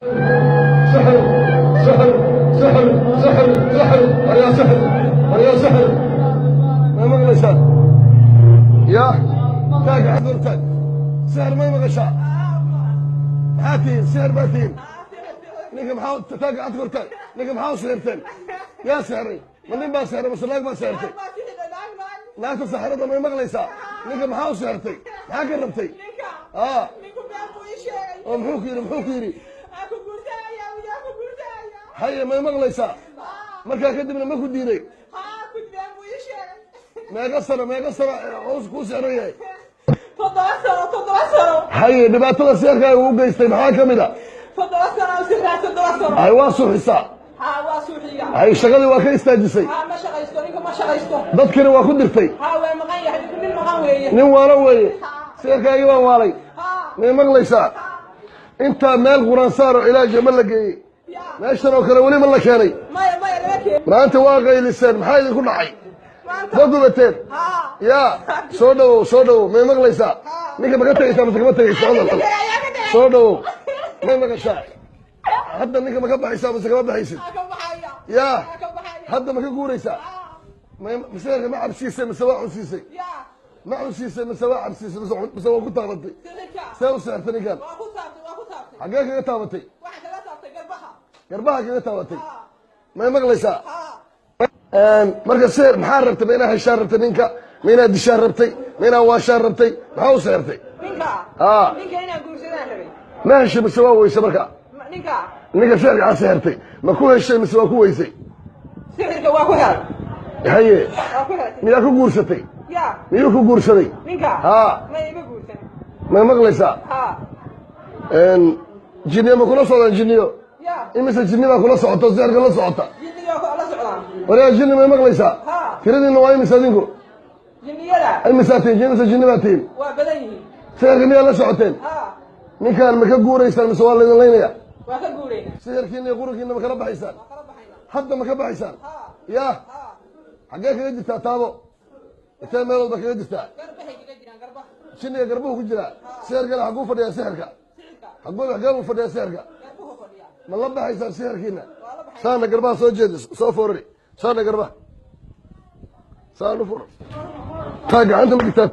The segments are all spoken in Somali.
سحر سحر سحر سحر سحر يا سحر يا سحر ما مغلشة يا تاج حضرتك سحر ما مغشة هاتين سحر باتين نيجي محاول تاج حضرتك نيجي محاول سحرتين يا سحري من ما سحر بس لا ما سحرتي لا تسحر هذا ما مغلشة نيجي محاول سحرتي ما قربتي محوكيري هيا ما مغليسا markaa kadibna ma ku diiday meeqa sano hoos ku saaran yahay 7 sano haye dhibaatada seerkaaga uu geystay maxaa ka mid ah 7 sano ay waa suuxisa waa suuxiya ay shaqadii waa ka istaajisay ma shaqaysto ninka ma shaqaysto dadkina waa ku dirtay waa maqan yahay nin maqan weeye nin waala weeye seerkaagi waan waalay ma maqlaysaa inta meel quraan saaro ilaaj ma la geeyay meeshan oo kale wali ma la keenay maanta waa qayliseen maxaa idinku dhacay ma gubateen yaa soo dhawow may maqlaysaa ninka maka tegaysaa mise kama tegaysaa soo dhawow may maqashaa hadda ninka maka baxaysaa mise kama baxaysid yaa hadda maka guuraysaa maseerka ma cabsiisay mise waa cunsiisay ما عسيسي من سواء عسيسي من سواء كنت تغطي سواء سعرت نقال حقاك كنت تغطي قربها كنت تغطي ما يمغلسا مركز سير محاربتي بينها هشاربتي منك مينا دي شاربتي مينا هو شاربتي محاو سعرتي منك هنا قوسنا ما هشي من سواء ويسا مركا منك سير عن سعرتي ما كو هشي من سواء كويسي سعرك واكو هاد هيا مينا كو قورستي miyuu ku guursaday ninka ma iga guursan ma maqlaysaa jinniyo ma kula socdaan jinniyo imise jinni baa kula socoto seerka la socota waliyaa jinni may maqlaysaa tiradiinna waa imise adinku imisaa tihin imise jinni baa tihin waa badan yihiin seerka miyaa la socoteen ninkaan ma ka guuraysaan mise waa laydin laynaya waa ka guurayna seerkiina iyo qurankiina ma kala baxaysaan hadda ma ka baxaysaan yaa xaggee kaga jirtaa taabo intee meel walba kaga jirtaa jinniga garbuhu ku jiraa seerkana xagguu fadhiyaa sixirka xagguu fadhiyaa sixirka ma la baxaysaan sixirkiina saana garbaha soo jeedi soo foorari saana garbaha saan u furo taag gacanta midigtaa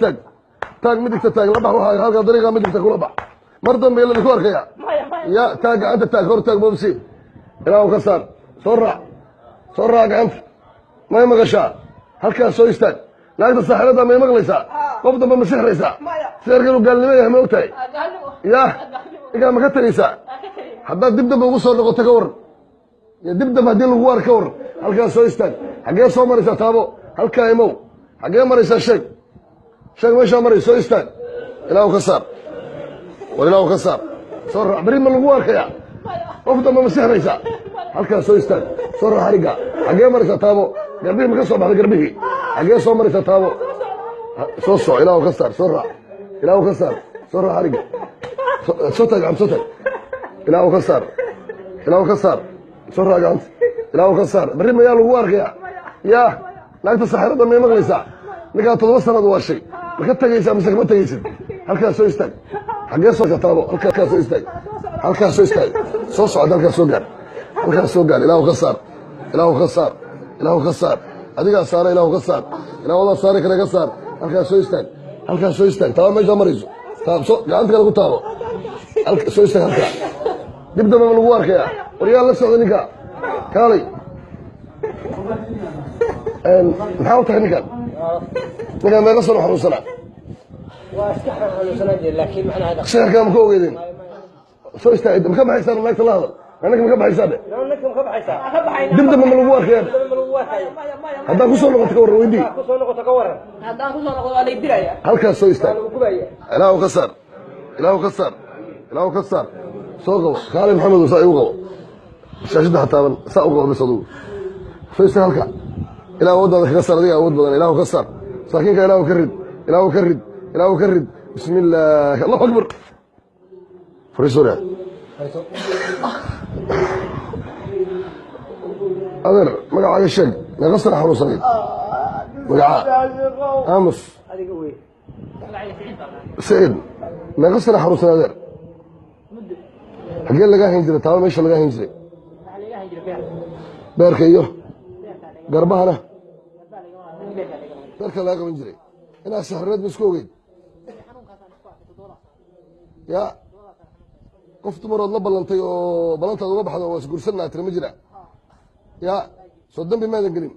taag midigta taag la bax waxaa halkaa dariiqaa midigta kula bax mar dambe ila ku arkaya ya taag gacanta taag hor taag boobsi ilaa ka saar soo raac gacanta may maqashaa halkaas soo istaag laagta saaxirada may maqlaysaa qof damba ma sixraysaa seerkanu gaalnimo yahay ma ogtahay yaa igaa ma ka tagaysaa haddaad dib damba ugu soo noqoto ka waran dib damba haddii lagu ark ka waran halkaas soo istaag xaggee soo maraysaa taabo halkaa imow xaggee maraysaa sheeg meeshaa maray soo istaag ilaahu ka saar war ilaahu ka saar soo raac beri ma lagu arkayaa qof damba ma sixraysaa halkaas soo istaag soo raac xarigga xaggee maraysaa taabo garbihii ma ka soo baxday garbihii xaggee soo maraysaa taabo soo soco ilaahu ka saar soo raac ilaahu ka saar soo raac xarigga soo taag gacanta soo taag ilaahu ka saar soo raac gacanta ilaahu ka saar berri mayaa lagu arkayaa yaa naagta saxirada may maqlaysaa ninkaa 7 sanad waashay ma ka tegaysaa mise kama tegaysid halkaas soo istaag xaggee soo taabo halkaas soo istaag soo socda halkaas soo gaar ilaahu ka saar adigaa saara ilaahu ka saar ilaawadaa saari kale ka saar halkaas soo istaag taaba meeshaa marayso gacanta kale ku taabo soo istaag halkaa dib damba ma lagu arkayaa waryaa la socda ninka kaalay maxaa u tahay ninkaan meeqa sano xanuunsanaa seerkaa ma ka ogeydeen soo istaag ma ka baxaysaan naagta la hadal anaka ma ka baxaysaa dhe dib damba ma lagu arkayaa haddaan ku soo noqoto ka warran weydii halkaas soo istaag ilaahu ka saar soo qabo kaalay maxamedow saa igu qabo shaashadda ha taaban saa u qabo bis adugu soo istaag halka ilaah awooddaada kaga saar adiga awood badan ilaahu ka saar saakiinka ilaahu ka rid bismi illaahi allahu akbar fariisooria adeer magacaaga sheeg meeqa sana xanuunsanayd magacaa aamus saciid meeqa sana xanuunsanay adeer حقين لقاه هنجري تمام ماشي لقاه هنجري بيرك ايوه قربها انا بيرك لقاه هنجري انا سحرت مسكوقي يا قفت مرة الله بلنتي بلنتي uga baxdo waa isguursanaa tirma jira ya soo dambi ma adan gelin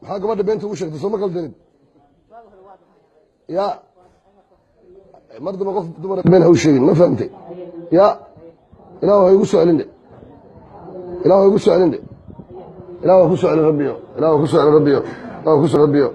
maxaa gabadha beenta u sheegtay soo ma qaldanid ya mardaba qof dumar been ha u sheegin ma fahamtay ya ilaahu igu soo celin ilaahu igu soo celin ilaahu ku soo celin rabbiyo ilaahu ku soo celin rabbiyo ilaahu ku soo rabbiyo